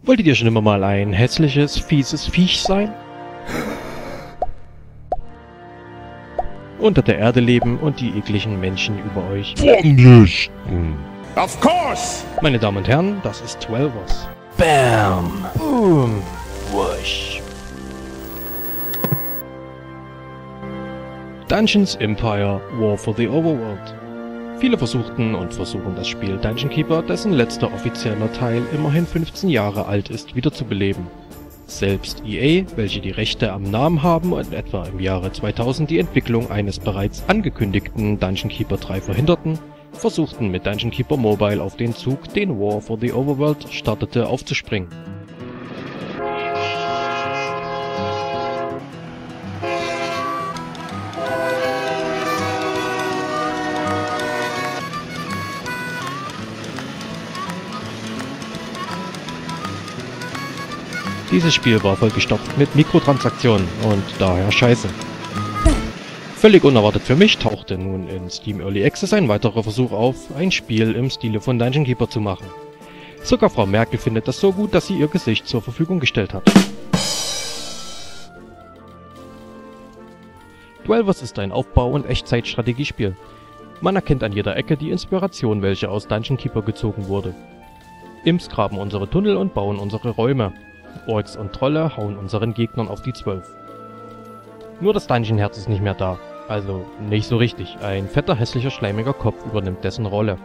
Wolltet ihr schon immer mal ein hässliches, fieses Viech sein? Unter der Erde leben und die ekligen Menschen über euch Vernichten. Of course! Meine Damen und Herren, das ist 12ers. Bam! Boom! Wusch! Dungeons Empire War for the Overworld. Viele versuchten und versuchen das Spiel Dungeon Keeper, dessen letzter offizieller Teil immerhin 15 Jahre alt ist, wiederzubeleben. Selbst EA, welche die Rechte am Namen haben und etwa im Jahre 2000 die Entwicklung eines bereits angekündigten Dungeon Keeper 3 verhinderten, versuchten mit Dungeon Keeper Mobile auf den Zug, den War for the Overworld startete, aufzuspringen. Dieses Spiel war vollgestopft mit Mikrotransaktionen und daher scheiße. Völlig unerwartet für mich tauchte nun in Steam Early Access ein weiterer Versuch auf, ein Spiel im Stile von Dungeon Keeper zu machen. Sogar Frau Merkel findet das so gut, dass sie ihr Gesicht zur Verfügung gestellt hat. 12ers ist ein Aufbau- und Echtzeitstrategiespiel. Man erkennt an jeder Ecke die Inspiration, welche aus Dungeon Keeper gezogen wurde. Imps graben unsere Tunnel und bauen unsere Räume. Orks und Trolle hauen unseren Gegnern auf die 12. Nur das Dungeon-Herz ist nicht mehr da. Also nicht so richtig. Ein fetter, hässlicher, schleimiger Kopf übernimmt dessen Rolle.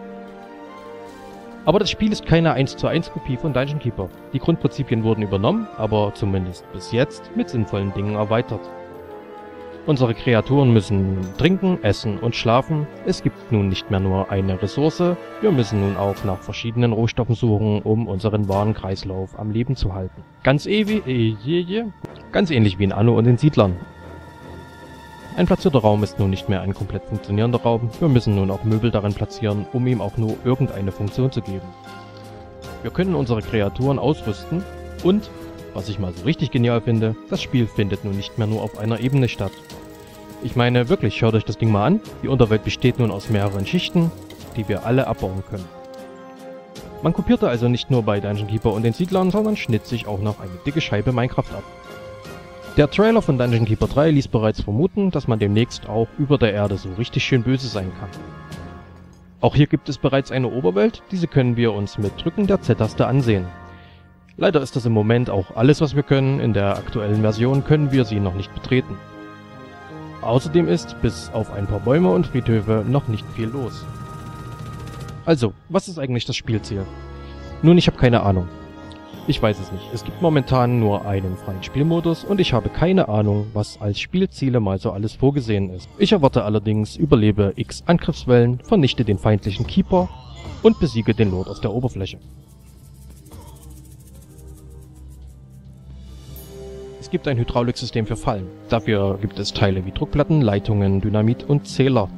Aber das Spiel ist keine 1:1 Kopie von Dungeon Keeper. Die Grundprinzipien wurden übernommen, aber zumindest bis jetzt mit sinnvollen Dingen erweitert. Unsere Kreaturen müssen trinken, essen und schlafen. Es gibt nun nicht mehr nur eine Ressource, wir müssen nun auch nach verschiedenen Rohstoffen suchen, um unseren Warenkreislauf am Leben zu halten. Ganz ähnlich wie in Anno und den Siedlern. Ein platzierter Raum ist nun nicht mehr ein komplett funktionierender Raum, wir müssen nun auch Möbel darin platzieren, um ihm auch nur irgendeine Funktion zu geben. Wir können unsere Kreaturen ausrüsten und, was ich mal so richtig genial finde, das Spiel findet nun nicht mehr nur auf einer Ebene statt. Ich meine wirklich, schaut euch das Ding mal an, die Unterwelt besteht nun aus mehreren Schichten, die wir alle abbauen können. Man kopierte also nicht nur bei Dungeon Keeper und den Siedlern, sondern schnitt sich auch noch eine dicke Scheibe Minecraft ab. Der Trailer von Dungeon Keeper 3 ließ bereits vermuten, dass man demnächst auch über der Erde so richtig schön böse sein kann. Auch hier gibt es bereits eine Oberwelt, diese können wir uns mit Drücken der Z-Taste ansehen. Leider ist das im Moment auch alles, was wir können, in der aktuellen Version können wir sie noch nicht betreten. Außerdem ist, bis auf ein paar Bäume und Friedhöfe, noch nicht viel los. Also, was ist eigentlich das Spielziel? Nun, ich habe keine Ahnung. Ich weiß es nicht. Es gibt momentan nur einen freien Spielmodus und ich habe keine Ahnung, was als Spielziele mal so alles vorgesehen ist. Ich erwarte allerdings, überlebe X Angriffswellen, vernichte den feindlichen Keeper und besiege den Lord auf der Oberfläche. Es gibt ein Hydrauliksystem für Fallen. Dafür gibt es Teile wie Druckplatten, Leitungen, Dynamit und Zähler.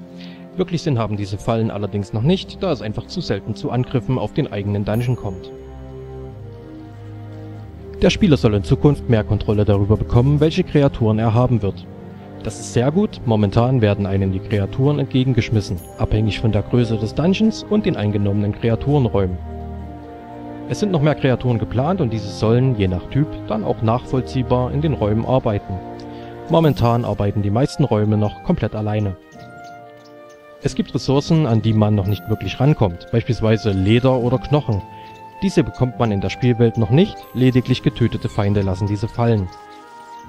Wirklich Sinn haben diese Fallen allerdings noch nicht, da es einfach zu selten zu Angriffen auf den eigenen Dungeon kommt. Der Spieler soll in Zukunft mehr Kontrolle darüber bekommen, welche Kreaturen er haben wird. Das ist sehr gut, momentan werden einem die Kreaturen entgegengeschmissen, abhängig von der Größe des Dungeons und den eingenommenen Kreaturenräumen. Es sind noch mehr Kreaturen geplant und diese sollen, je nach Typ, dann auch nachvollziehbar in den Räumen arbeiten. Momentan arbeiten die meisten Räume noch komplett alleine. Es gibt Ressourcen, an die man noch nicht wirklich rankommt, beispielsweise Leder oder Knochen. Diese bekommt man in der Spielwelt noch nicht, lediglich getötete Feinde lassen diese fallen.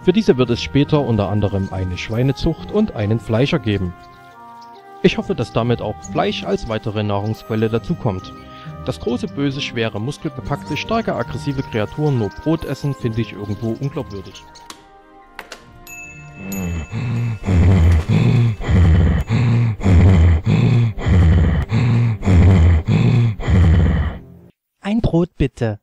Für diese wird es später unter anderem eine Schweinezucht und einen Fleischer geben. Ich hoffe, dass damit auch Fleisch als weitere Nahrungsquelle dazukommt. Das große, böse, schwere, muskelbepackte, starke, aggressive Kreaturen nur Brot essen, finde ich irgendwo unglaubwürdig. Ein Brot bitte.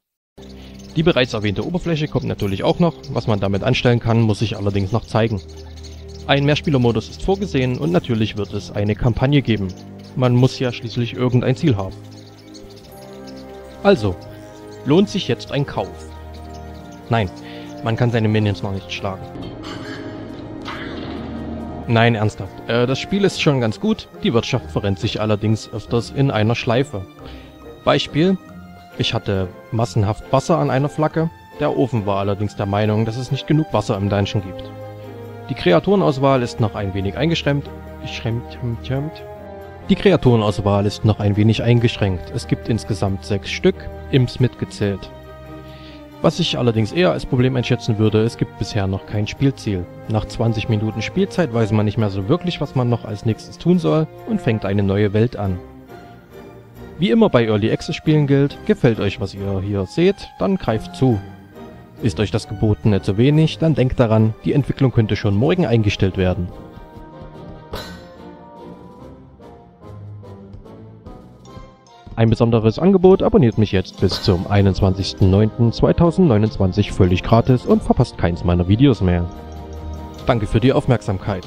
Die bereits erwähnte Oberfläche kommt natürlich auch noch, was man damit anstellen kann, muss ich allerdings noch zeigen. Ein Mehrspielermodus ist vorgesehen und natürlich wird es eine Kampagne geben. Man muss ja schließlich irgendein Ziel haben. Also, lohnt sich jetzt ein Kauf? Nein, man kann seine Minions noch nicht schlagen. Nein, ernsthaft, das Spiel ist schon ganz gut, die Wirtschaft verrennt sich allerdings öfters in einer Schleife. Beispiel, Ich hatte massenhaft Wasser an einer Flagge, der Ofen war allerdings der Meinung, dass es nicht genug Wasser im Dungeon gibt. Die Kreaturenauswahl ist noch ein wenig eingeschränkt. Es gibt insgesamt 6 Stück, Imps mitgezählt. Was ich allerdings eher als Problem einschätzen würde, es gibt bisher noch kein Spielziel. Nach 20 Minuten Spielzeit weiß man nicht mehr so wirklich, was man noch als nächstes tun soll und fängt eine neue Welt an. Wie immer bei Early Access Spielen gilt, gefällt euch was ihr hier seht, dann greift zu. Ist euch das Gebotene zu wenig, dann denkt daran, die Entwicklung könnte schon morgen eingestellt werden. Ein besonderes Angebot, abonniert mich jetzt bis zum 21.09.2029 völlig gratis und verpasst keins meiner Videos mehr. Danke für die Aufmerksamkeit.